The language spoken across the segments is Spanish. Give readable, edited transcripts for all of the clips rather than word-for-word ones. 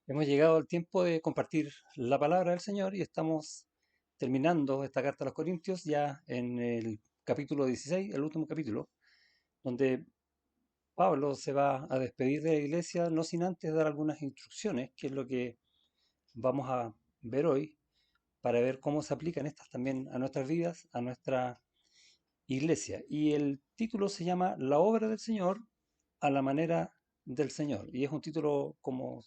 Hemos llegado al tiempo de compartir la palabra del Señor y estamos terminando esta carta a los Corintios ya en el capítulo 16, el último capítulo, donde Pablo se va a despedir de la iglesia no sin antes dar algunas instrucciones, que es lo que vamos a ver hoy, para ver cómo se aplican estas también a nuestras vidas, a nuestra iglesia. Y el título se llama La obra del Señor a la manera del Señor. Y es un título como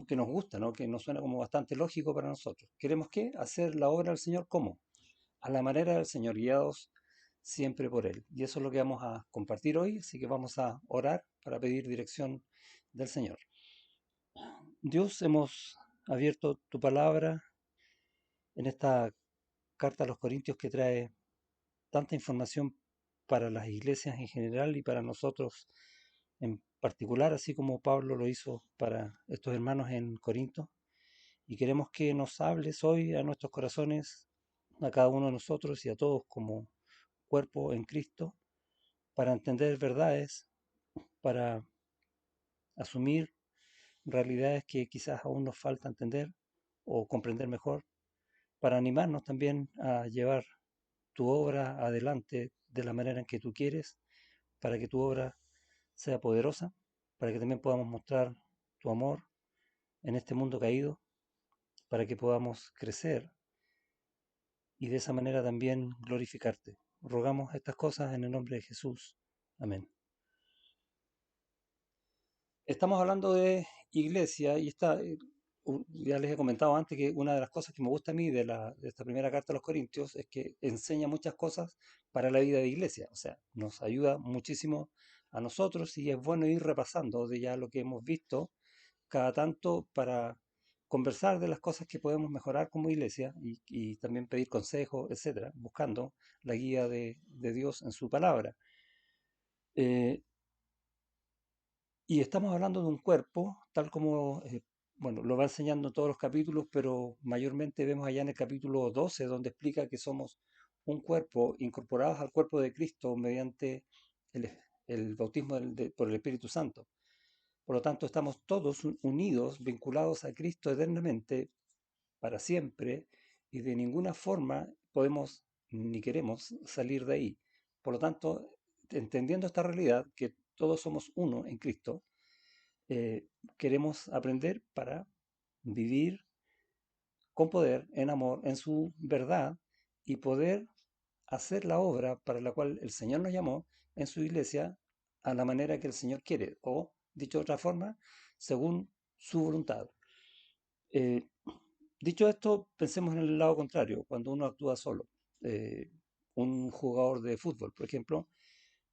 que nos gusta, ¿no? Que nos suena como bastante lógico para nosotros. ¿Queremos qué? Hacer la obra del Señor, ¿cómo? A la manera del Señor, guiados siempre por Él. Y eso es lo que vamos a compartir hoy, así que vamos a orar para pedir dirección del Señor. Dios, hemos abierto tu palabra en esta carta a los Corintios que trae tanta información para las iglesias en general y para nosotros en particular, así como Pablo lo hizo para estos hermanos en Corinto. Y queremos que nos hables hoy a nuestros corazones, a cada uno de nosotros y a todos como cuerpo en Cristo, para entender verdades, para asumir realidades que quizás aún nos falta entender o comprender mejor, para animarnos también a llevar tu obra adelante de la manera en que tú quieres, para que tu obra sea poderosa, para que también podamos mostrar tu amor en este mundo caído, para que podamos crecer y de esa manera también glorificarte. Rogamos estas cosas en el nombre de Jesús. Amén. Estamos hablando de iglesia y ya les he comentado antes que una de las cosas que me gusta a mí de esta primera carta a los Corintios es que enseña muchas cosas para la vida de iglesia. O sea, nos ayuda muchísimo a nosotros y es bueno ir repasando de ya lo que hemos visto cada tanto para conversar de las cosas que podemos mejorar como iglesia y también pedir consejos, etcétera, buscando la guía de Dios en su palabra. Eh, y estamos hablando de un cuerpo, tal como, bueno, lo va enseñando en todos los capítulos, pero mayormente vemos allá en el capítulo 12, donde explica que somos un cuerpo incorporados al cuerpo de Cristo mediante el, el bautismo por el Espíritu Santo. Por lo tanto, estamos todos unidos, vinculados a Cristo eternamente, para siempre, y de ninguna forma podemos ni queremos salir de ahí. Por lo tanto, entendiendo esta realidad, que todos somos uno en Cristo, queremos aprender para vivir con poder, en amor, en su verdad, y poder hacer la obra para la cual el Señor nos llamó en su iglesia a la manera que el Señor quiere, o, dicho de otra forma, según su voluntad. Eh, Dicho esto, pensemos en el lado contrario, cuando uno actúa solo. Eh, un jugador de fútbol, por ejemplo,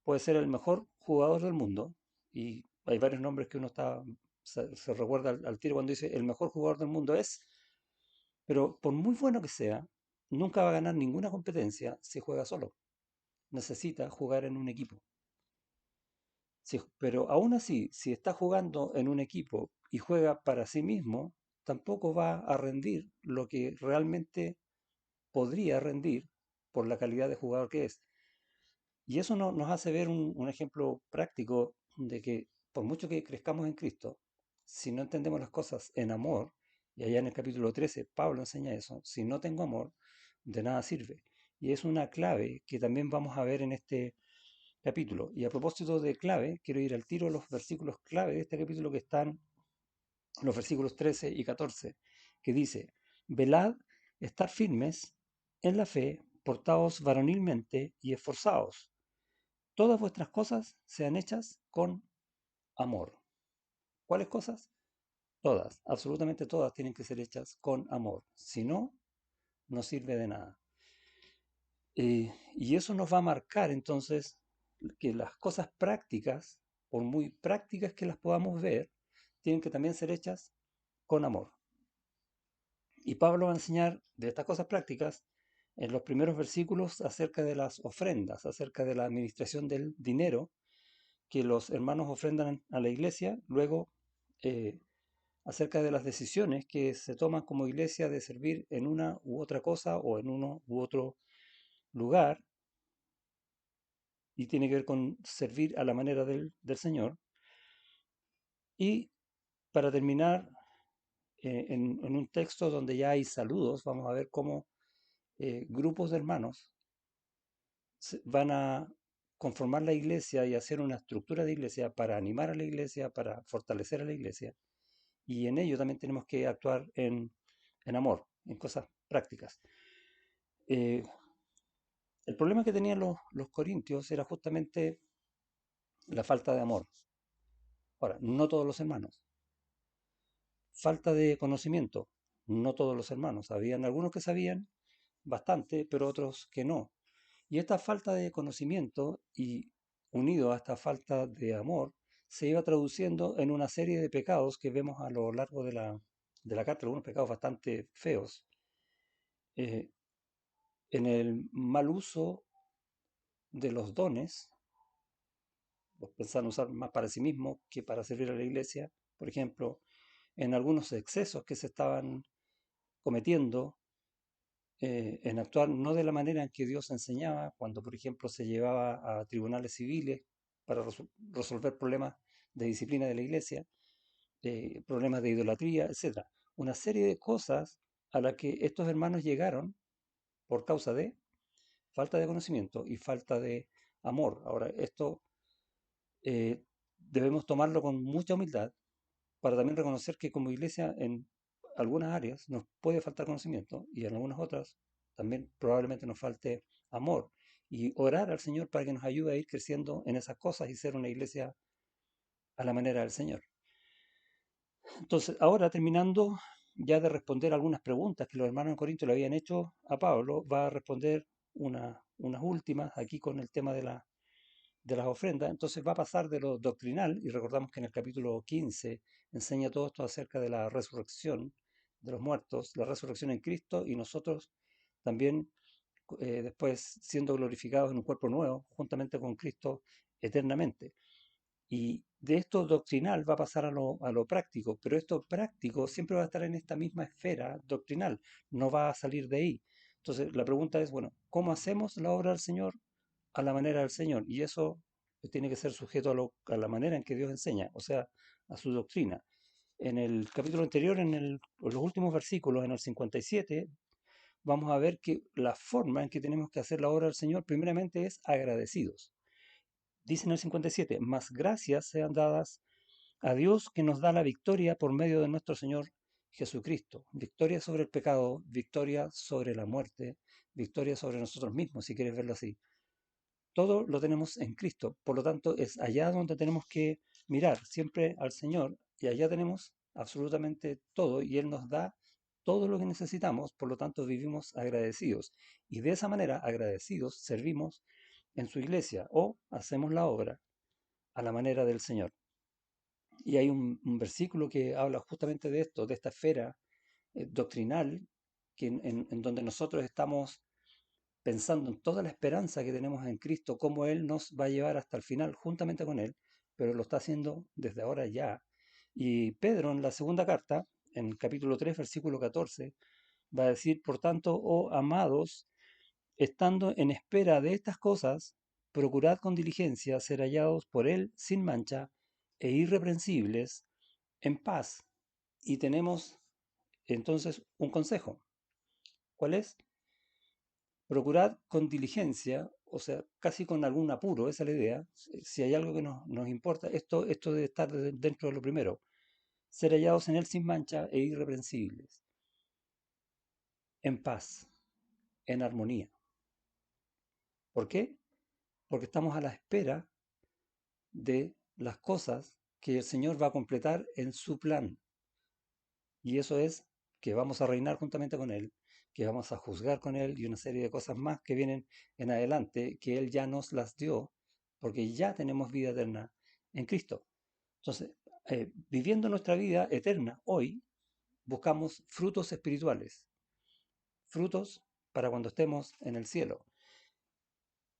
puede ser el mejor jugador del mundo, y hay varios nombres que uno se recuerda al tiro cuando dice el mejor jugador del mundo es, pero por muy bueno que sea, nunca va a ganar ninguna competencia si juega solo. Necesita jugar en un equipo. Pero aún así, si está jugando en un equipo y juega para sí mismo, tampoco va a rendir lo que realmente podría rendir por la calidad de jugador que es. Y eso nos hace ver un ejemplo práctico de que por mucho que crezcamos en Cristo, si no entendemos las cosas en amor, y allá en el capítulo 13 Pablo enseña eso, si no tengo amor, de nada sirve. Y es una clave que también vamos a ver en este capítulo. Y a propósito de clave, quiero ir al tiro a los versículos clave de este capítulo que están los versículos 13 y 14, que dice, velad, estar firmes en la fe, portaos varonilmente y esforzaos. Todas vuestras cosas sean hechas con amor. ¿Cuáles cosas? Todas, absolutamente todas tienen que ser hechas con amor. Si no, no sirve de nada. Y eso nos va a marcar entonces que las cosas prácticas, por muy prácticas que las podamos ver, tienen que también ser hechas con amor. Y Pablo va a enseñar de estas cosas prácticas en los primeros versículos acerca de las ofrendas, acerca de la administración del dinero que los hermanos ofrendan a la iglesia, luego eh, acerca de las decisiones que se toman como iglesia de servir en una u otra cosa o en uno u otro lugar, y tiene que ver con servir a la manera del Señor. Y para terminar, en un texto donde ya hay saludos, vamos a ver cómo grupos de hermanos van a conformar la iglesia y hacer una estructura de iglesia para animar a la iglesia, para fortalecer a la iglesia. Y en ello también tenemos que actuar en amor, en cosas prácticas. Eh, el problema que tenían los corintios era justamente la falta de amor. Ahora, no todos los hermanos. Falta de conocimiento. No todos los hermanos. Habían algunos que sabían bastante, pero otros que no. Y esta falta de conocimiento y unido a esta falta de amor se iba traduciendo en una serie de pecados que vemos a lo largo de la carta, algunos pecados bastante feos, eh, en el mal uso de los dones, los pensaban usar más para sí mismos que para servir a la iglesia, por ejemplo, en algunos excesos que se estaban cometiendo, en actuar no de la manera en que Dios enseñaba, cuando por ejemplo se llevaba a tribunales civiles para resolver problemas de disciplina de la iglesia, problemas de idolatría, etcétera. Una serie de cosas a las que estos hermanos llegaron por causa de falta de conocimiento y falta de amor. Ahora, esto debemos tomarlo con mucha humildad para también reconocer que como iglesia en algunas áreas nos puede faltar conocimiento y en algunas otras también probablemente nos falte amor y orar al Señor para que nos ayude a ir creciendo en esas cosas y ser una iglesia a la manera del Señor. Entonces, ahora terminando ya de responder algunas preguntas que los hermanos en Corinto le habían hecho a Pablo, va a responder unas últimas aquí con el tema de las ofrendas. Entonces va a pasar de lo doctrinal, y recordamos que en el capítulo 15 enseña todo esto acerca de la resurrección de los muertos, la resurrección en Cristo y nosotros también después siendo glorificados en un cuerpo nuevo, juntamente con Cristo eternamente. Y de esto doctrinal va a pasar a lo práctico, pero esto práctico siempre va a estar en esta misma esfera doctrinal, no va a salir de ahí. Entonces la pregunta es, bueno, ¿cómo hacemos la obra del Señor a la manera del Señor? Y eso tiene que ser sujeto a la manera en que Dios enseña, o sea, a su doctrina. En el capítulo anterior, en los últimos versículos, en el 57, vamos a ver que la forma en que tenemos que hacer la obra del Señor primeramente es agradecidos. Dice en el 57, más gracias sean dadas a Dios que nos da la victoria por medio de nuestro Señor Jesucristo. Victoria sobre el pecado, victoria sobre la muerte, victoria sobre nosotros mismos, si quieres verlo así. Todo lo tenemos en Cristo, por lo tanto es allá donde tenemos que mirar siempre al Señor y allá tenemos absolutamente todo y Él nos da todo lo que necesitamos, por lo tanto vivimos agradecidos y de esa manera agradecidos servimos en su iglesia o hacemos la obra a la manera del Señor. Y hay un versículo que habla justamente de esto, de esta esfera doctrinal, que en donde nosotros estamos pensando en toda la esperanza que tenemos en Cristo, cómo Él nos va a llevar hasta el final juntamente con Él, pero lo está haciendo desde ahora ya. Y Pedro en la segunda carta, en el capítulo 3, versículo 14, va a decir, por tanto, oh amados, estando en espera de estas cosas, procurad con diligencia ser hallados por Él sin mancha e irreprensibles en paz. Y tenemos entonces un consejo. ¿Cuál es? Procurad con diligencia, o sea, casi con algún apuro, esa es la idea. Si hay algo que nos importa, esto debe estar dentro de lo primero. Ser hallados en Él sin mancha e irreprensibles, en paz, en armonía. ¿Por qué? Porque estamos a la espera de las cosas que el Señor va a completar en su plan. Y eso es que vamos a reinar juntamente con Él, que vamos a juzgar con Él y una serie de cosas más que vienen en adelante, que Él ya nos las dio, porque ya tenemos vida eterna en Cristo. Entonces, viviendo nuestra vida eterna hoy, buscamos frutos espirituales, frutos para cuando estemos en el cielo,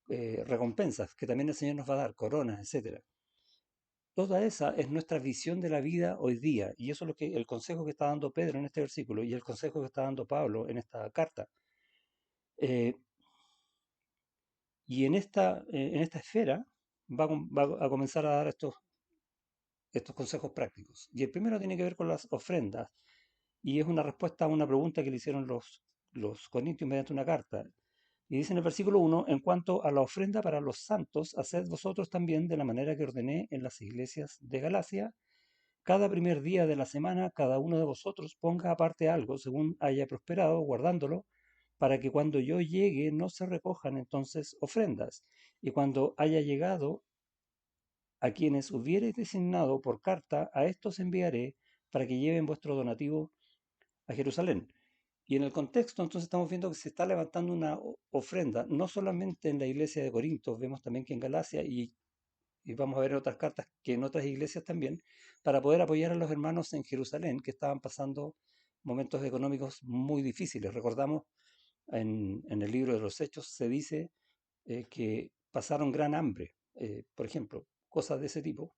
recompensas que también el Señor nos va a dar, coronas, etcétera. Toda esa es nuestra visión de la vida hoy día, y eso es lo que el consejo que está dando Pedro en este versículo y el consejo que está dando Pablo en esta carta. Eh, y en esta esfera va a comenzar a dar estos consejos prácticos. Y el primero tiene que ver con las ofrendas. y es una respuesta a una pregunta que le hicieron los corintios mediante una carta. Y dice en el versículo 1, en cuanto a la ofrenda para los santos, haced vosotros también de la manera que ordené en las iglesias de Galacia. Cada primer día de la semana, cada uno de vosotros ponga aparte algo según haya prosperado, guardándolo, para que cuando yo llegue no se recojan entonces ofrendas. Y cuando haya llegado a quienes hubiereis designado por carta, a estos enviaré para que lleven vuestro donativo a Jerusalén. Y en el contexto, entonces estamos viendo que se está levantando una ofrenda, no solamente en la iglesia de Corinto, vemos también que en Galacia y vamos a ver en otras cartas que en otras iglesias también, para poder apoyar a los hermanos en Jerusalén que estaban pasando momentos económicos muy difíciles. Recordamos en el libro de los Hechos se dice que pasaron gran hambre, por ejemplo, cosas de ese tipo.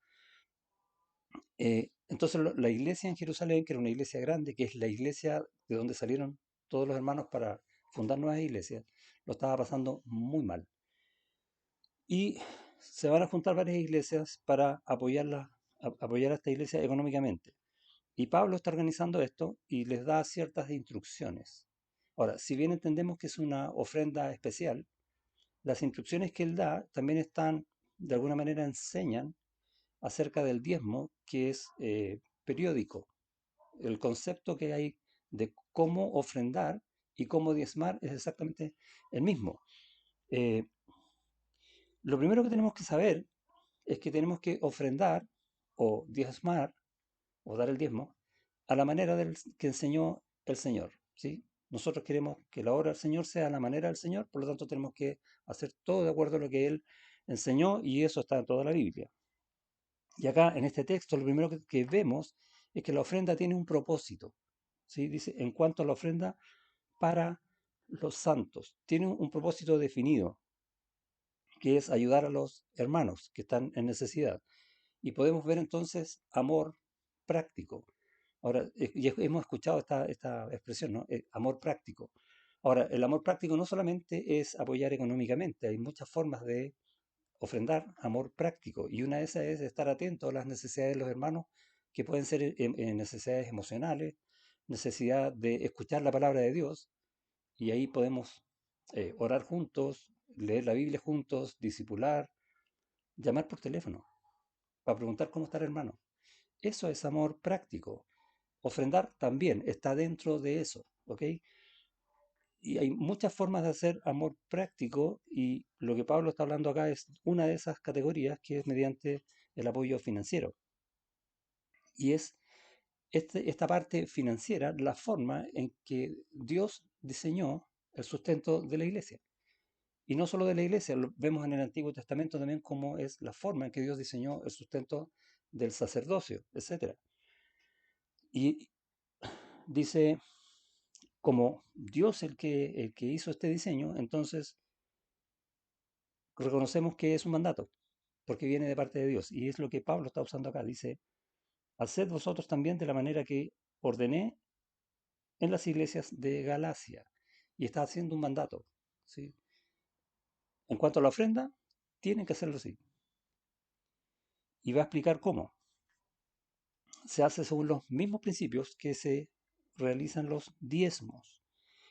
Entonces la iglesia en Jerusalén, que era una iglesia grande, que es la iglesia de donde salieron todos los hermanos para fundar nuevas iglesias, lo estaba pasando muy mal. Y se van a juntar varias iglesias para apoyar a esta iglesia económicamente. Y Pablo está organizando esto y les da ciertas instrucciones. Ahora, si bien entendemos que es una ofrenda especial, las instrucciones que él da también están, de alguna manera, enseñan acerca del diezmo, que es periódico. El concepto que hay de cómo ofrendar y cómo diezmar es exactamente el mismo. Eh, lo primero que tenemos que saber es que tenemos que ofrendar o diezmar o dar el diezmo a la manera que enseñó el Señor, ¿sí? Nosotros queremos que la obra del Señor sea a la manera del Señor, por lo tanto tenemos que hacer todo de acuerdo a lo que Él enseñó y eso está en toda la Biblia. Y acá en este texto lo primero que vemos es que la ofrenda tiene un propósito, ¿sí? Dice, en cuanto a la ofrenda para los santos, tiene un propósito definido, que es ayudar a los hermanos que están en necesidad. Y podemos ver entonces amor práctico. Ahora, y hemos escuchado esta expresión, ¿no? Amor práctico. Ahora, el amor práctico no solamente es apoyar económicamente, hay muchas formas de ofrendar amor práctico. Y una de esas es estar atento a las necesidades de los hermanos, que pueden ser necesidades emocionales, necesidad de escuchar la palabra de Dios, y ahí podemos orar juntos, leer la Biblia juntos, discipular, llamar por teléfono para preguntar cómo está el hermano. Eso es amor práctico. Ofrendar también está dentro de eso, ¿ok? Y hay muchas formas de hacer amor práctico y lo que Pablo está hablando acá es una de esas categorías que es mediante el apoyo financiero. Y es esta parte financiera la forma en que Dios diseñó el sustento de la iglesia. Y no solo de la iglesia, lo vemos en el Antiguo Testamento también cómo es la forma en que Dios diseñó el sustento del sacerdocio, etcétera. Y dice, como Dios el que hizo este diseño, entonces reconocemos que es un mandato, porque viene de parte de Dios. Y es lo que Pablo está usando acá. Dice, haced vosotros también de la manera que ordené en las iglesias de Galacia. Y está haciendo un mandato, ¿sí? En cuanto a la ofrenda, tienen que hacerlo así. Y va a explicar cómo. Se hace según los mismos principios que se realizan los diezmos.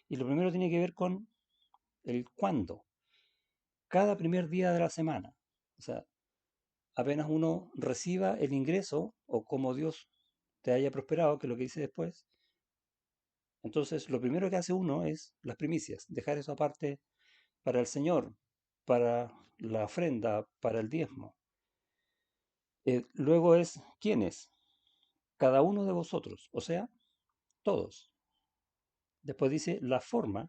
Y lo primero tiene que ver con el cuándo. Cada primer día de la semana. O sea, apenas uno reciba el ingreso o como Dios te haya prosperado, que es lo que dice después, entonces lo primero que hace uno es las primicias, dejar eso aparte para el Señor, para la ofrenda, para el diezmo. Luego es quiénes, cada uno de vosotros, o sea, todos. Después dice la forma,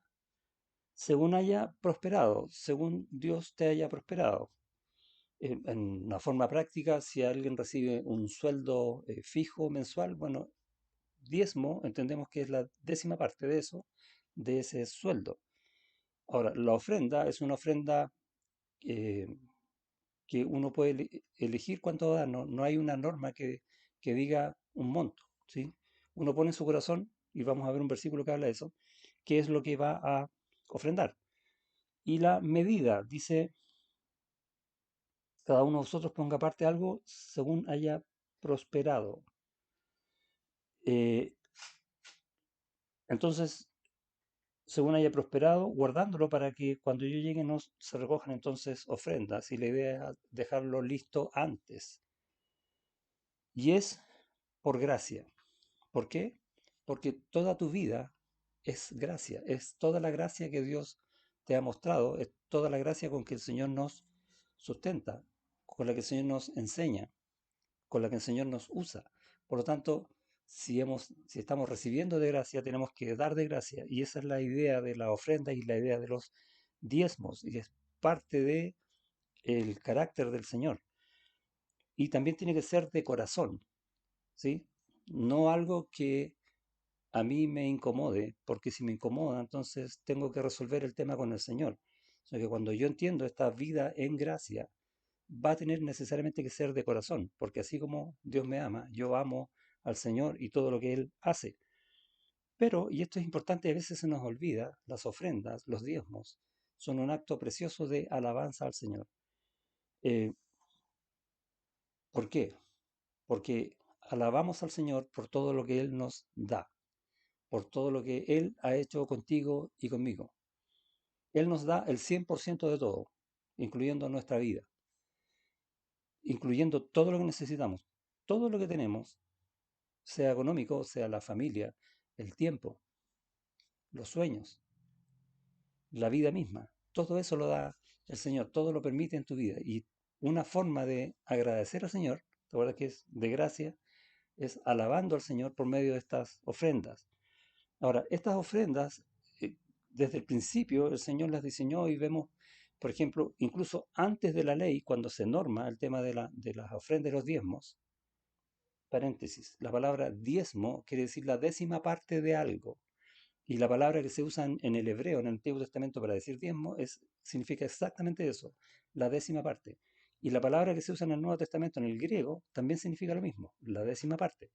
según haya prosperado, según Dios te haya prosperado. En una forma práctica, si alguien recibe un sueldo fijo mensual, bueno, diezmo entendemos que es la décima parte de eso, de ese sueldo. Ahora, la ofrenda es una ofrenda eh, que uno puede elegir cuánto dar, no hay una norma que diga un monto, ¿sí? Uno pone en su corazón, y vamos a ver un versículo que habla de eso, qué es lo que va a ofrendar. Y la medida, dice, cada uno de vosotros ponga aparte algo según haya prosperado. Eh, Entonces, según haya prosperado, guardándolo para que cuando yo llegue no se recojan entonces ofrendas. Y la idea es dejarlo listo antes. Y es por gracia. ¿Por qué? Porque toda tu vida es gracia, es toda la gracia que Dios te ha mostrado, es toda la gracia con que el Señor nos sustenta, con la que el Señor nos enseña, con la que el Señor nos usa. Por lo tanto, si estamos recibiendo de gracia, tenemos que dar de gracia. Y esa es la idea de la ofrenda y la idea de los diezmos. Y es parte de el carácter del Señor. Y también tiene que ser de corazón, ¿sí? No algo que a mí me incomode, porque si me incomoda, entonces tengo que resolver el tema con el Señor. O sea que cuando yo entiendo esta vida en gracia, va a tener necesariamente que ser de corazón, porque así como Dios me ama, yo amo al Señor y todo lo que Él hace. Pero, y esto es importante, a veces se nos olvida, las ofrendas, los diezmos, son un acto precioso de alabanza al Señor. Eh, ¿Por qué? Porque alabamos al Señor por todo lo que Él nos da, por todo lo que Él ha hecho contigo y conmigo. Él nos da el 100% de todo, incluyendo nuestra vida, incluyendo todo lo que necesitamos, todo lo que tenemos, sea económico, sea la familia, el tiempo, los sueños, la vida misma. Todo eso lo da el Señor, todo lo permite en tu vida. Y una forma de agradecer al Señor, ¿te acuerdas que es de gracia? Es alabando al Señor por medio de estas ofrendas. Ahora, estas ofrendas, eh, desde el principio el Señor las diseñó y vemos, por ejemplo, incluso antes de la ley, cuando se norma el tema de las ofrendas y los diezmos, paréntesis, la palabra diezmo quiere decir la décima parte de algo. Y la palabra que se usa en el hebreo, en el Antiguo Testamento, para decir diezmo, significa exactamente eso, la décima parte. Y la palabra que se usa en el Nuevo Testamento, en el griego, también significa lo mismo, la décima parte.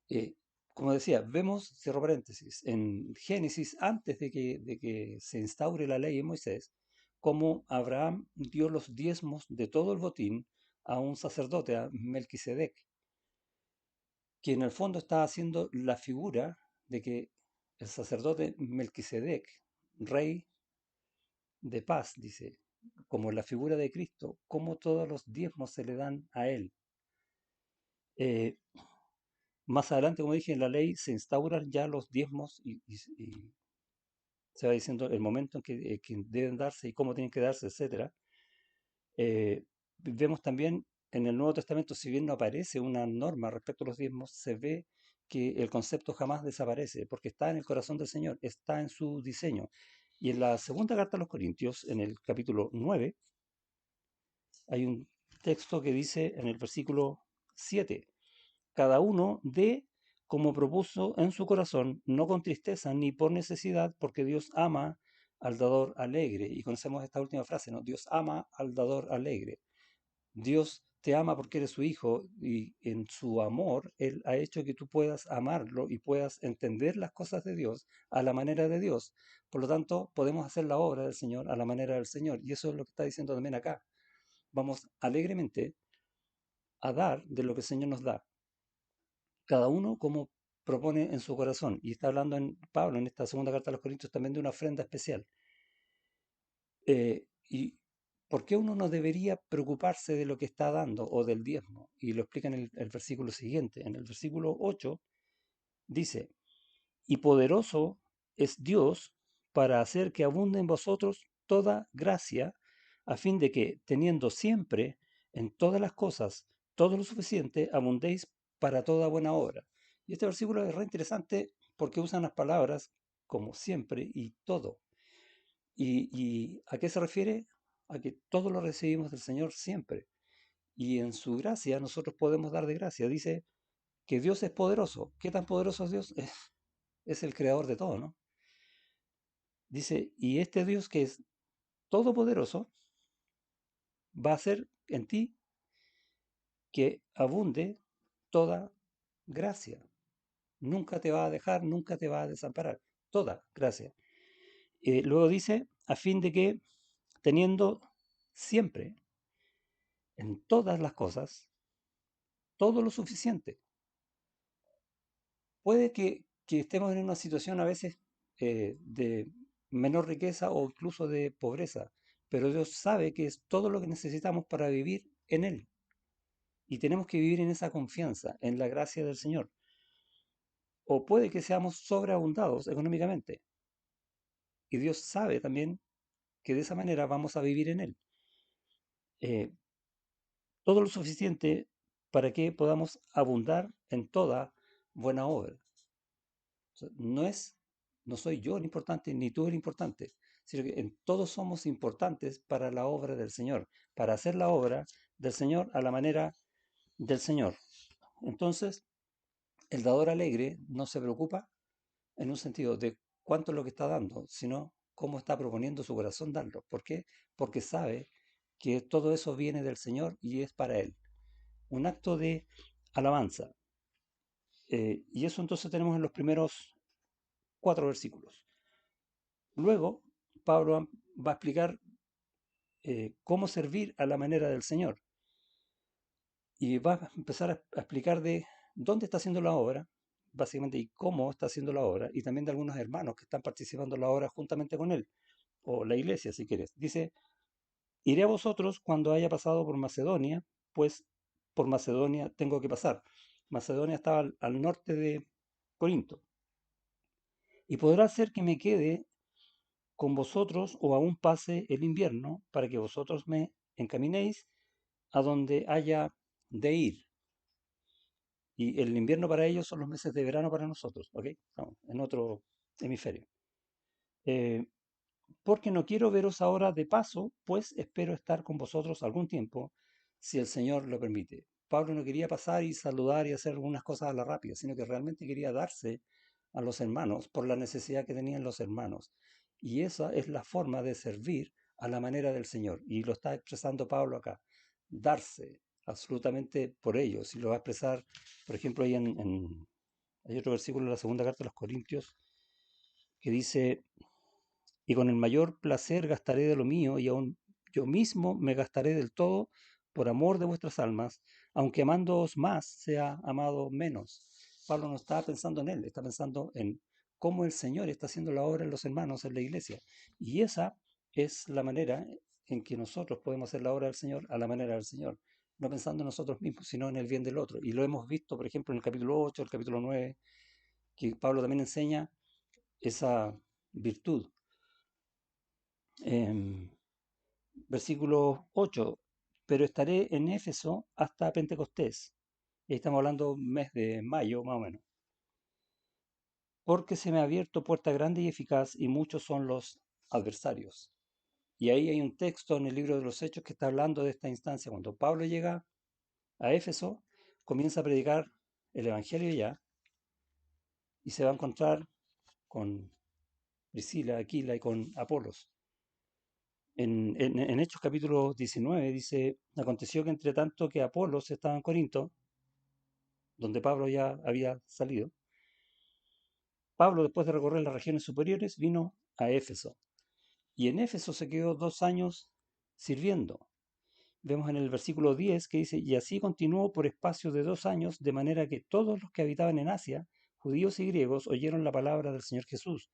Eh, Como decía, vemos, cierro paréntesis, en Génesis, antes de que se instaure la ley en Moisés, cómo Abraham dio los diezmos de todo el botín a un sacerdote, a Melquisedec, que en el fondo está haciendo la figura de que el sacerdote Melquisedec, rey de paz, dice, como la figura de Cristo, cómo todos los diezmos se le dan a él. Eh, Más adelante, como dije, en la ley se instauran ya los diezmos y se va diciendo el momento que deben darse y cómo tienen que darse, etcétera. Vemos también en el Nuevo Testamento, si bien no aparece una norma respecto a los diezmos, se ve que el concepto jamás desaparece, porque está en el corazón del Señor, está en su diseño. Y en la segunda carta a los Corintios, en el capítulo 9, hay un texto que dice en el versículo 7: cada uno dé como propuso en su corazón, no con tristeza ni por necesidad, porque Dios ama al dador alegre. Y conocemos esta última frase, ¿no? Dios ama al dador alegre. Dios te ama porque eres su hijo y en su amor Él ha hecho que tú puedas amarlo y puedas entender las cosas de Dios a la manera de Dios. Por lo tanto, podemos hacer la obra del Señor a la manera del Señor. Y eso es lo que está diciendo también acá. Vamos alegremente a dar de lo que el Señor nos da, cada uno como propone en su corazón. Y está hablando en Pablo, en esta segunda carta a los Corintios, también de una ofrenda especial. ¿Y por qué uno no debería preocuparse de lo que está dando o del diezmo? Y lo explica en el versículo siguiente. En el versículo 8 dice, y poderoso es Dios para hacer que abunde en vosotros toda gracia, a fin de que, teniendo siempre en todas las cosas todo lo suficiente, abundéis para toda buena obra. Y este versículo es re interesante porque usan las palabras como siempre y todo. ¿Y a qué se refiere? A que todo lo recibimos del Señor siempre. Y en su gracia nosotros podemos dar de gracia. Dice que Dios es poderoso. ¿Qué tan poderoso es Dios? Es el creador de todo, ¿no? Dice, y este Dios que es todopoderoso va a hacer en ti que abunde toda gracia. Nunca te va a dejar, nunca te va a desamparar. Toda gracia. Luego dice, a fin de que teniendo siempre en todas las cosas todo lo suficiente. Puede que que estemos en una situación a veces de menor riqueza o incluso de pobreza, pero Dios sabe que es todo lo que necesitamos para vivir en Él. Y tenemos que vivir en esa confianza, en la gracia del Señor. O puede que seamos sobreabundados económicamente. Y Dios sabe también que de esa manera vamos a vivir en Él. Eh, todo lo suficiente para que podamos abundar en toda buena obra. O sea, no soy yo el importante, ni tú el importante, sino que en todos somos importantes para la obra del Señor, para hacer la obra del Señor a la manera del Señor. Entonces, el dador alegre no se preocupa en un sentido de cuánto es lo que está dando, sino cómo está proponiendo su corazón darlo. ¿Por qué? Porque sabe que todo eso viene del Señor y es para Él. Un acto de alabanza. Y eso entonces tenemos en los primeros 4 versículos. Luego, Pablo va a explicar cómo servir a la manera del Señor y va a empezar a explicar de dónde está haciendo la obra, básicamente, y cómo está haciendo la obra, y también de algunos hermanos que están participando en la obra juntamente con él, o la iglesia, si quieres. Dice, iré a vosotros cuando haya pasado por Macedonia, pues por Macedonia tengo que pasar. Macedonia estaba al norte de Corinto. Y podrá ser que me quede con vosotros o aún pase el invierno para que vosotros me encaminéis a donde haya de ir. Y el invierno para ellos son los meses de verano para nosotros, ¿ok? Estamos en otro hemisferio. Eh, porque no quiero veros ahora de paso, pues espero estar con vosotros algún tiempo, si el Señor lo permite. Pablo no quería pasar y saludar y hacer algunas cosas a la rápida, sino que realmente quería darse a los hermanos por la necesidad que tenían los hermanos. Y esa es la forma de servir a la manera del Señor. Y lo está expresando Pablo acá. Darse absolutamente por ellos. Y lo va a expresar, por ejemplo, ahí hay otro versículo en la segunda carta de los Corintios que dice, y con el mayor placer gastaré de lo mío, y aun yo mismo me gastaré del todo por amor de vuestras almas, aunque amándoos más sea amado menos. Pablo no está pensando en él, está pensando en cómo el Señor está haciendo la obra en los hermanos, en la iglesia. Y esa es la manera en que nosotros podemos hacer la obra del Señor a la manera del Señor, no pensando en nosotros mismos, sino en el bien del otro. Y lo hemos visto, por ejemplo, en el capítulo 8, el capítulo 9, que Pablo también enseña esa virtud. Em, Versículo 8, pero estaré en Éfeso hasta Pentecostés. Y ahí estamos hablando mes de mayo, más o menos. Porque se me ha abierto puerta grande y eficaz, y muchos son los adversarios. Y ahí hay un texto en el libro de los Hechos que está hablando de esta instancia. Cuando Pablo llega a Éfeso, comienza a predicar el Evangelio ya, y se va a encontrar con Priscila, Aquila y con Apolos. En Hechos capítulo 19 dice, aconteció que entre tanto que Apolos estaba en Corinto, donde Pablo ya había salido, Pablo, después de recorrer las regiones superiores, vino a Éfeso. Y en Éfeso se quedó 2 años sirviendo. Vemos en el versículo 10 que dice, y así continuó por espacio de 2 años, de manera que todos los que habitaban en Asia, judíos y griegos, oyeron la palabra del Señor Jesús.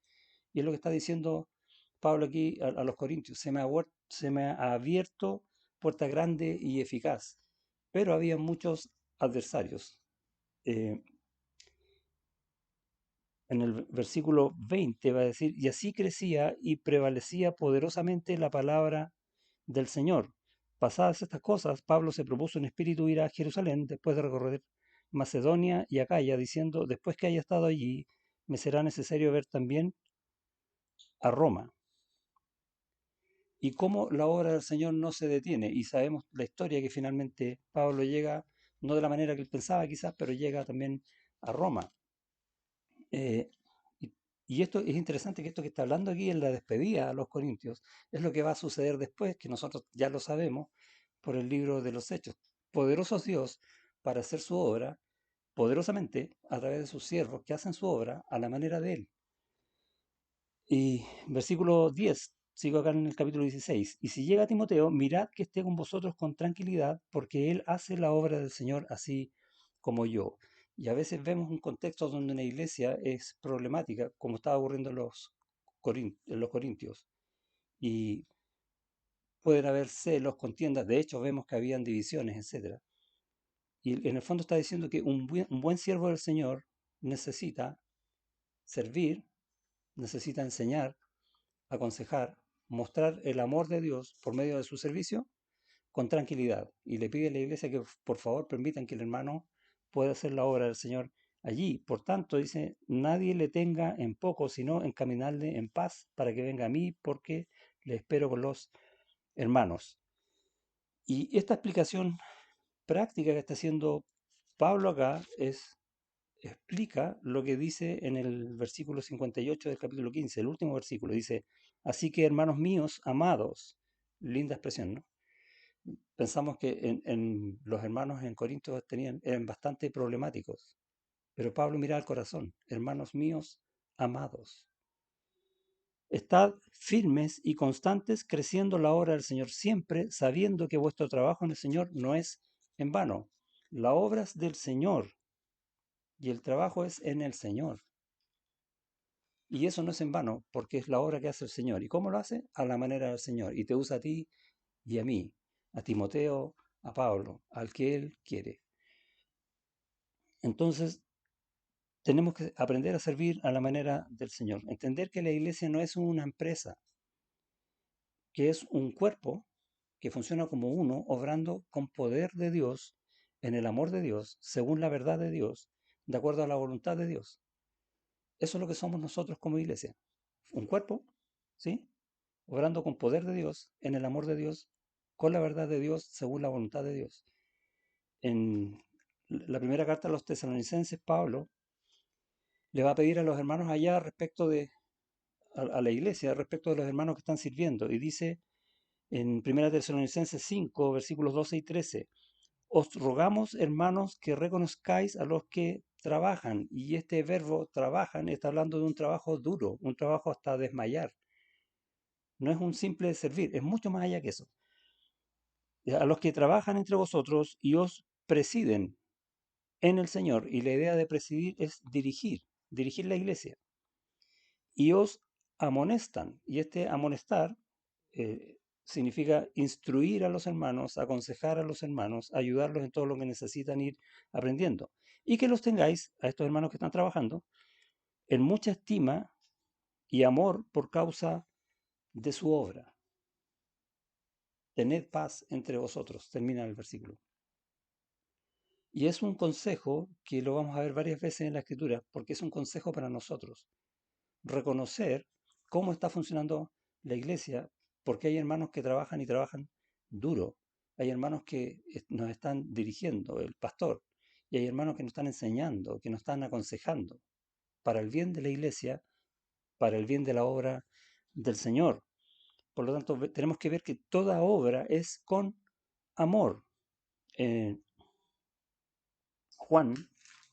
Y es lo que está diciendo Pablo aquí a los corintios. Se me ha abierto puerta grande y eficaz, pero había muchos adversarios. Eh, en el versículo 20 va a decir, y así crecía y prevalecía poderosamente la palabra del Señor. Pasadas estas cosas, Pablo se propuso en espíritu ir a Jerusalén después de recorrer Macedonia y Acaya, diciendo, después que haya estado allí, me será necesario ver también a Roma. Y cómo la obra del Señor no se detiene. Y sabemos la historia que finalmente Pablo llega, no de la manera que él pensaba quizás, pero llega también a Roma. Eh, y, y esto es interesante que esto que está hablando aquí en la despedida a los corintios es lo que va a suceder después, que nosotros ya lo sabemos por el libro de los Hechos. Poderoso Dios para hacer su obra, poderosamente a través de sus siervos que hacen su obra a la manera de Él. Y versículo 10, sigo acá en el capítulo 16. Y si llega Timoteo, mirad que esté con vosotros con tranquilidad, porque él hace la obra del Señor así como yo. Y a veces vemos un contexto donde una iglesia es problemática, como estaba ocurriendo en los Corintios. Y pueden haber celos, contiendas, de hecho vemos que habían divisiones, etcétera. Y en el fondo está diciendo que un buen siervo del Señor necesita servir, necesita enseñar, aconsejar, mostrar el amor de Dios por medio de su servicio con tranquilidad. Y le pide a la iglesia que por favor permitan que el hermano pueda hacer la obra del Señor allí. Por tanto, dice, nadie le tenga en poco, sino encaminarle en paz para que venga a mí, porque le espero con los hermanos. Y esta explicación práctica que está haciendo Pablo acá explica lo que dice en el versículo 58 del capítulo 15, el último versículo. Dice, así que hermanos míos, amados, linda expresión, ¿no? Pensamos que los hermanos en Corinto eran bastante problemáticos, pero Pablo mira al corazón, hermanos míos, amados. Estad firmes y constantes, creciendo la obra del Señor, siempre sabiendo que vuestro trabajo en el Señor no es en vano. La obra es del Señor y el trabajo es en el Señor. Y eso no es en vano, porque es la obra que hace el Señor. ¿Y cómo lo hace? A la manera del Señor. Y te usa a ti y a mí, a Timoteo, a Pablo, al que Él quiere. Entonces, tenemos que aprender a servir a la manera del Señor. Entender que la iglesia no es una empresa, que es un cuerpo que funciona como uno, obrando con poder de Dios, en el amor de Dios, según la verdad de Dios, de acuerdo a la voluntad de Dios. Eso es lo que somos nosotros como iglesia. Un cuerpo, ¿sí? Obrando con poder de Dios, en el amor de Dios, con la verdad de Dios, según la voluntad de Dios. En la primera carta a los tesalonicenses, Pablo le va a pedir a los hermanos allá respecto a la iglesia, respecto de los hermanos que están sirviendo. Y dice en primera Tesalonicenses 5, versículos 12 y 13, os rogamos, hermanos, que reconozcáis a los que trabajan. Y este verbo trabajan está hablando de un trabajo duro, un trabajo hasta desmayar. No es un simple servir, es mucho más allá que eso. A los que trabajan entre vosotros y os presiden en el Señor. Y la idea de presidir es dirigir la iglesia. Y os amonestan. Y este amonestar significa instruir a los hermanos, aconsejar a los hermanos, ayudarlos en todo lo que necesitan ir aprendiendo. Y que los tengáis, a estos hermanos que están trabajando, en mucha estima y amor por causa de su obra. Tened paz entre vosotros, termina el versículo. Y es un consejo que lo vamos a ver varias veces en la Escritura, porque es un consejo para nosotros. Reconocer cómo está funcionando la iglesia, porque hay hermanos que trabajan y trabajan duro. Hay hermanos que nos están dirigiendo, el pastor, y hay hermanos que nos están enseñando, que nos están aconsejando, para el bien de la iglesia, para el bien de la obra del Señor. Por lo tanto, tenemos que ver que toda obra es con amor. Eh, Juan,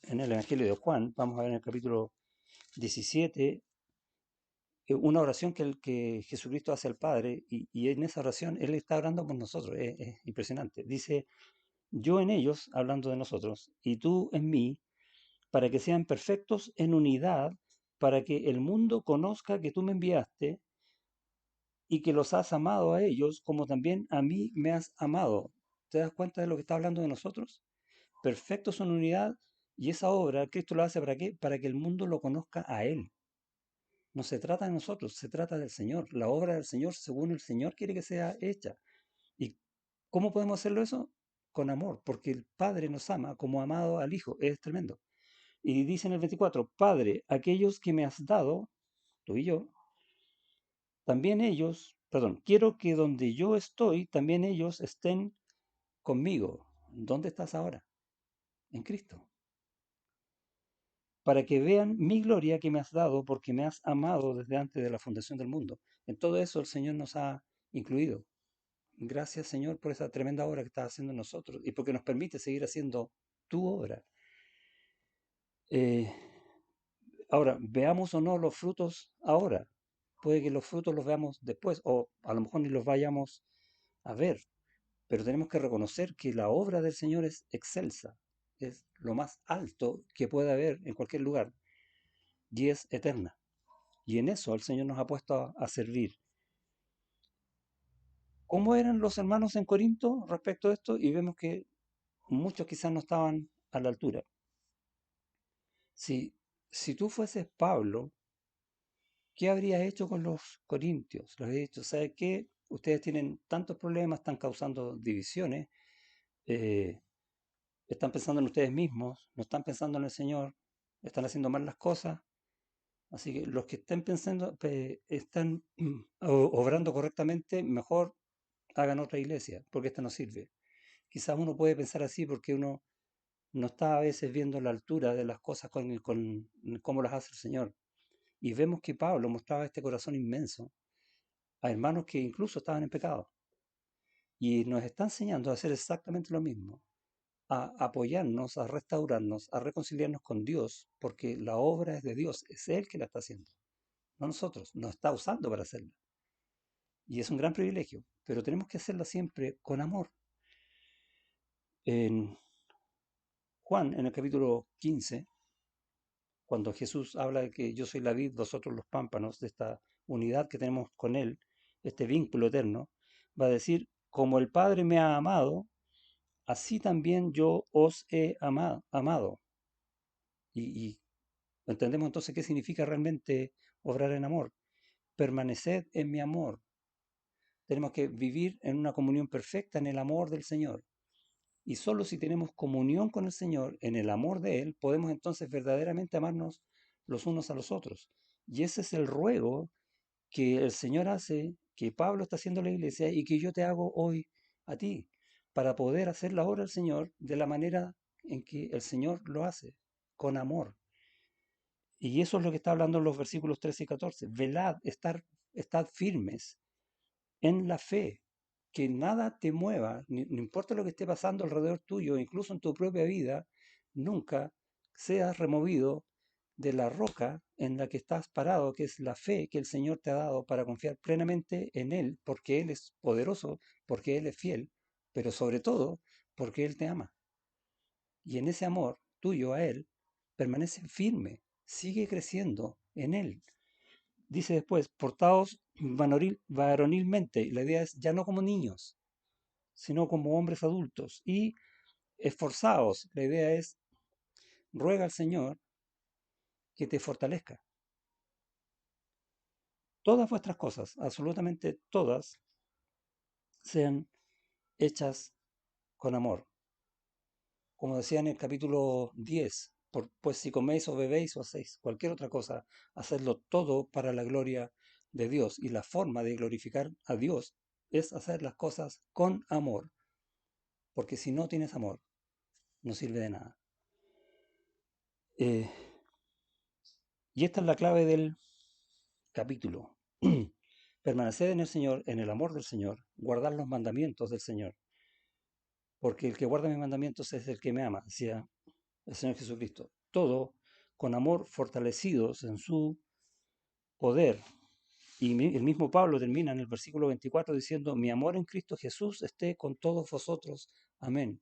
en el Evangelio de Juan, vamos a ver en el capítulo 17, una oración que Jesucristo hace al Padre, y en esa oración Él está orando por nosotros, es impresionante. Dice, yo en ellos, hablando de nosotros, y tú en mí, para que sean perfectos en unidad, para que el mundo conozca que tú me enviaste y que los has amado a ellos como también a mí me has amado. ¿Te das cuenta de lo que está hablando de nosotros? Perfectos en unidad, y esa obra Cristo lo hace ¿para qué? Para que el mundo lo conozca a Él. No se trata de nosotros, se trata del Señor. La obra del Señor según el Señor quiere que sea hecha. ¿Y cómo podemos hacerlo eso? Con amor, porque el Padre nos ama como amado al Hijo. Es tremendo. Y dice en el 24, Padre, aquellos que me has dado, tú y yo, también ellos, perdón, quiero que donde yo estoy, también ellos estén conmigo. ¿Dónde estás ahora? En Cristo. Para que vean mi gloria que me has dado, porque me has amado desde antes de la fundación del mundo. En todo eso el Señor nos ha incluido. Gracias, Señor, por esa tremenda obra que estás haciendo en nosotros y porque nos permite seguir haciendo tu obra. Eh, Ahora, veamos o no los frutos ahora. Puede que los frutos los veamos después o a lo mejor ni los vayamos a ver, pero tenemos que reconocer que la obra del Señor es excelsa. es lo más alto que puede haber en cualquier lugar y es eterna. Y en eso el Señor nos ha puesto a servir. ¿Cómo eran los hermanos en Corinto respecto a esto? Y vemos que muchos quizás no estaban a la altura. Si, si tú fueses Pablo, ¿qué habrías hecho con los corintios? Les habría dicho, ¿sabe qué? Ustedes tienen tantos problemas, están causando divisiones, eh, están pensando en ustedes mismos, no están pensando en el Señor, están haciendo mal las cosas. Así que los que estén pensando, están obrando correctamente, mejor hagan otra iglesia, porque esta no sirve. Quizás uno puede pensar así porque uno no está a veces viendo la altura de las cosas con cómo las hace el Señor. Y vemos que Pablo mostraba este corazón inmenso a hermanos que incluso estaban en pecado. Y nos está enseñando a hacer exactamente lo mismo, a apoyarnos, a restaurarnos, a reconciliarnos con Dios, porque la obra es de Dios, es Él que la está haciendo, no nosotros, nos está usando para hacerla. Y es un gran privilegio, pero tenemos que hacerla siempre con amor. En Juan, en el capítulo 15, cuando Jesús habla de que yo soy la vid, vosotros los pámpanos, de esta unidad que tenemos con Él, este vínculo eterno, va a decir, como el Padre me ha amado, así también yo os he amado. Y entendemos entonces qué significa realmente obrar en amor. Permaneced en mi amor. Tenemos que vivir en una comunión perfecta en el amor del Señor. Y solo si tenemos comunión con el Señor, en el amor de Él, podemos entonces verdaderamente amarnos los unos a los otros. Y ese es el ruego que el Señor hace, que Pablo está haciendo a la iglesia y que yo te hago hoy a ti, para poder hacer la obra del Señor de la manera en que el Señor lo hace, con amor. Y eso es lo que está hablando en los versículos 13 y 14. Velad, estad firmes en la fe, que nada te mueva, no importa lo que esté pasando alrededor tuyo, incluso en tu propia vida, nunca seas removido de la roca en la que estás parado, que es la fe que el Señor te ha dado para confiar plenamente en Él, porque Él es poderoso, porque Él es fiel, pero sobre todo porque Él te ama. Y en ese amor tuyo a Él, permanece firme, sigue creciendo en Él. Dice después, portaos varonilmente, y la idea es ya no como niños, sino como hombres adultos, y esforzaos, la idea es, ruega al Señor que te fortalezca. Todas vuestras cosas, absolutamente todas, sean hechas con amor. Como decía en el capítulo 10, pues si coméis o bebéis o hacéis cualquier otra cosa, hacedlo todo para la gloria de Dios. Y la forma de glorificar a Dios es hacer las cosas con amor. Porque si no tienes amor, no sirve de nada. Eh, y esta es la clave del capítulo. Permaneced en el Señor, en el amor del Señor, guardar los mandamientos del Señor. Porque el que guarda mis mandamientos es el que me ama, decía el Señor Jesucristo. Todo con amor, fortalecidos en su poder. Y el mismo Pablo termina en el versículo 24 diciendo, mi amor en Cristo Jesús esté con todos vosotros. Amén.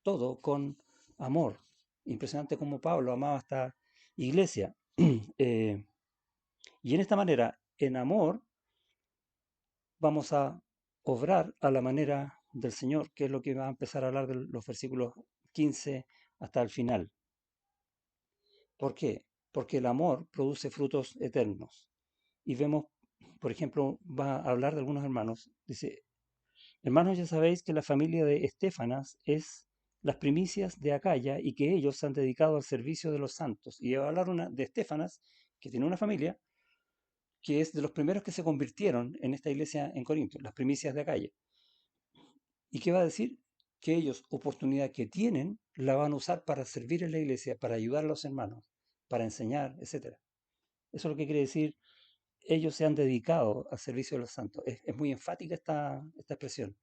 Todo con amor. Impresionante cómo Pablo amaba a esta iglesia. Y en esta manera, en amor, vamos a obrar a la manera del Señor, que es lo que va a empezar a hablar de los versículos 15 hasta el final. ¿Por qué? Porque el amor produce frutos eternos. Y vemos, por ejemplo, va a hablar de algunos hermanos. Dice, hermanos, ya sabéis que la familia de Estefanas es las primicias de Acaya y que ellos se han dedicado al servicio de los santos. Y va a hablar de Estefanas, que tiene una familia, que es de los primeros que se convirtieron en esta iglesia en Corinto, las primicias de Acaya. ¿Y qué va a decir? Que ellos, oportunidad que tienen, la van a usar para servir en la iglesia, para ayudar a los hermanos, para enseñar, etcétera. Eso es lo que quiere decir, ellos se han dedicado al servicio de los santos. Es muy enfática esta expresión.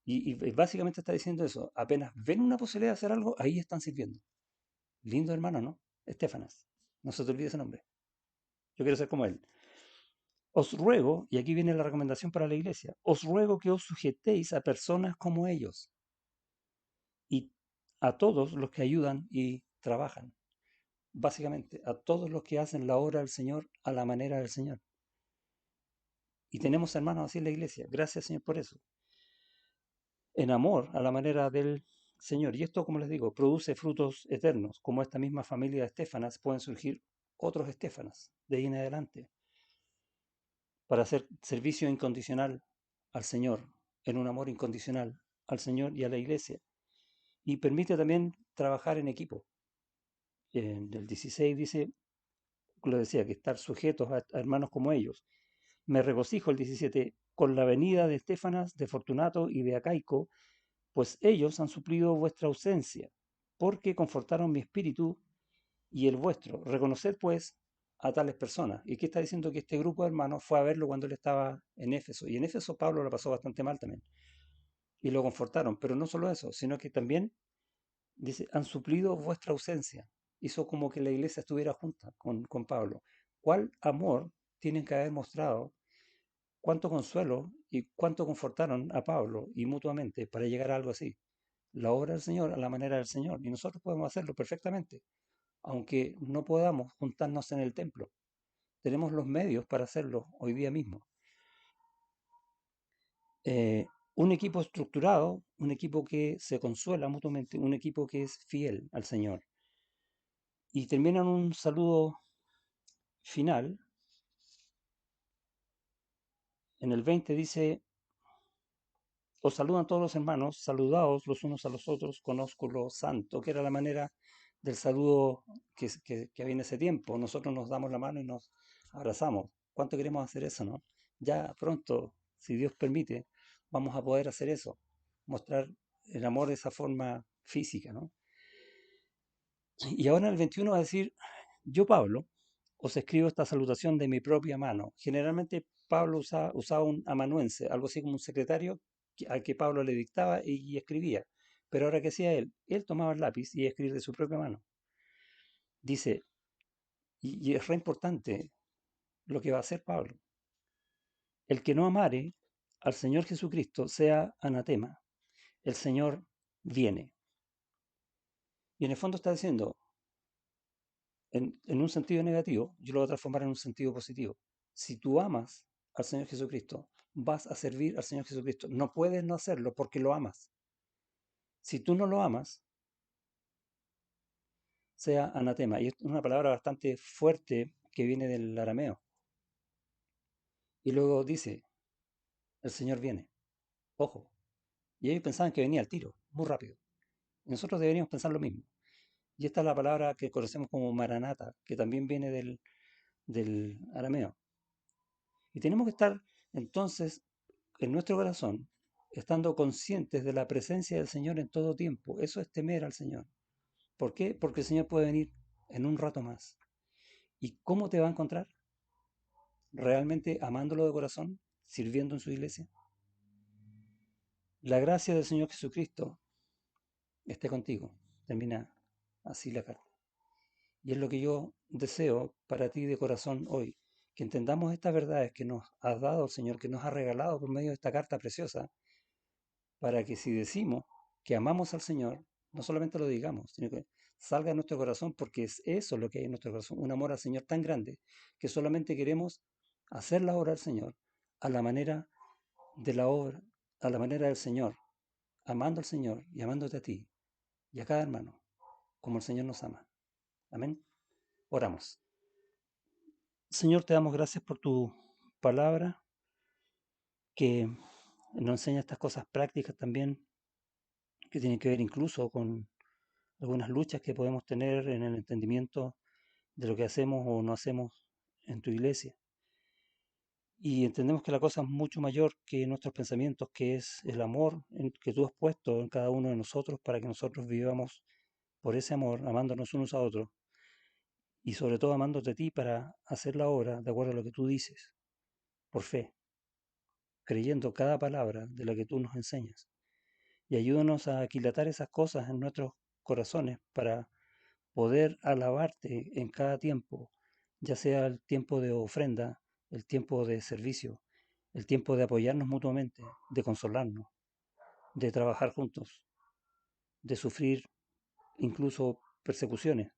Y básicamente está diciendo eso. Apenas ven una posibilidad de hacer algo, ahí están sirviendo. Lindo hermano, ¿no? Estefanas. No se te olvide ese nombre. Yo quiero ser como él. Os ruego, y aquí viene la recomendación para la iglesia, os ruego que os sujetéis a personas como ellos. Y a todos los que ayudan y trabajan, básicamente, a todos los que hacen la obra del Señor a la manera del Señor. Y tenemos hermanos así en la iglesia. Gracias, Señor, por eso. En amor a la manera del Señor. Y esto, como les digo, produce frutos eternos. Como esta misma familia de Estefanas, pueden surgir otros Estefanas de ahí en adelante para hacer servicio incondicional al Señor, en un amor incondicional al Señor y a la iglesia. Y permite también trabajar en equipo. En el 16 dice, lo decía, que estar sujetos a hermanos como ellos. Me regocijo el 17 con la venida de Estefanas, de Fortunato y de Acaico, pues ellos han suplido vuestra ausencia, porque confortaron mi espíritu y el vuestro. Reconoced pues a tales personas. Y aquí está diciendo que este grupo de hermanos fue a verlo cuando él estaba en Éfeso. Y en Éfeso Pablo lo pasó bastante mal también. Y lo confortaron. Pero no solo eso, sino que también dice, han suplido vuestra ausencia. Hizo como que la iglesia estuviera junta con Pablo. ¿Cuál amor tienen que haber mostrado? ¿Cuánto consuelo y cuánto confortaron a Pablo y mutuamente para llegar a algo así? La obra del Señor a la manera del Señor. Y nosotros podemos hacerlo perfectamente, aunque no podamos juntarnos en el templo. Tenemos los medios para hacerlo hoy día mismo. Un equipo estructurado, un equipo que se consuela mutuamente, un equipo que es fiel al Señor. Y terminan un saludo final. En el 20 dice, os saludan todos los hermanos, saludaos los unos a los otros con ósculo santo, que era la manera del saludo que había en ese tiempo. Nosotros nos damos la mano y nos abrazamos. ¿Cuánto queremos hacer eso, no? Ya pronto, si Dios permite, vamos a poder hacer eso, mostrar el amor de esa forma física, ¿no? Y ahora en el 21 va a decir, yo Pablo, os escribo esta salutación de mi propia mano. Generalmente Pablo usaba un amanuense, algo así como un secretario al que Pablo le dictaba y escribía. Pero ahora que hacía él, él tomaba el lápiz y escribía de su propia mano. Dice, y es re importante lo que va a hacer Pablo. El que no amare al Señor Jesucristo sea anatema. El Señor viene. Y en el fondo está diciendo, en un sentido negativo, yo lo voy a transformar en un sentido positivo. Si tú amas al Señor Jesucristo, vas a servir al Señor Jesucristo. No puedes no hacerlo porque lo amas. Si tú no lo amas, sea anatema. Y es una palabra bastante fuerte que viene del arameo. Y luego dice, el Señor viene. Ojo. Y ellos pensaban que venía al tiro, muy rápido. Y nosotros deberíamos pensar lo mismo. Y esta es la palabra que conocemos como maranata, que también viene del arameo. Y tenemos que estar entonces en nuestro corazón, estando conscientes de la presencia del Señor en todo tiempo. Eso es temer al Señor. ¿Por qué? Porque el Señor puede venir en un rato más. ¿Y cómo te va a encontrar? ¿Realmente amándolo de corazón? ¿Sirviendo en su iglesia? La gracia del Señor Jesucristo esté contigo. Termina así la carta. Y es lo que yo deseo para ti de corazón hoy. Que entendamos estas verdades que nos ha dado el Señor, que nos ha regalado por medio de esta carta preciosa, para que si decimos que amamos al Señor, no solamente lo digamos, sino que salga de nuestro corazón, porque es eso lo que hay en nuestro corazón, un amor al Señor tan grande que solamente queremos hacer la obra al Señor a la manera de la obra, a la manera del Señor, amando al Señor y amándote a ti y a cada hermano, como el Señor nos ama. Amén. Oramos. Señor, te damos gracias por tu palabra, que nos enseña estas cosas prácticas también, que tienen que ver incluso con algunas luchas que podemos tener en el entendimiento de lo que hacemos o no hacemos en tu iglesia. Y entendemos que la cosa es mucho mayor que nuestros pensamientos, que es el amor que tú has puesto en cada uno de nosotros para que nosotros vivamos por ese amor, amándonos unos a otros y sobre todo amándote a ti para hacer la obra de acuerdo a lo que tú dices, por fe, creyendo cada palabra de la que tú nos enseñas. Y ayúdanos a aquilatar esas cosas en nuestros corazones para poder alabarte en cada tiempo, ya sea el tiempo de ofrenda, el tiempo de servicio, el tiempo de apoyarnos mutuamente, de consolarnos, de trabajar juntos, de sufrir incluso persecuciones,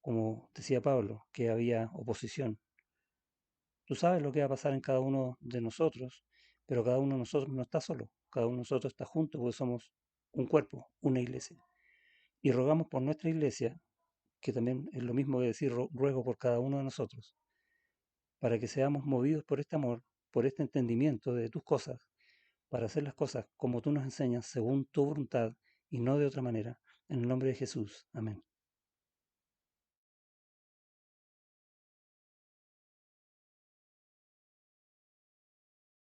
como decía Pablo, que había oposición. Tú sabes lo que va a pasar en cada uno de nosotros, pero cada uno de nosotros no está solo, cada uno de nosotros está junto porque somos un cuerpo, una iglesia. Y rogamos por nuestra iglesia, que también es lo mismo que decir ruego por cada uno de nosotros, para que seamos movidos por este amor, por este entendimiento de tus cosas, para hacer las cosas como tú nos enseñas, según tu voluntad y no de otra manera. En el nombre de Jesús. Amén.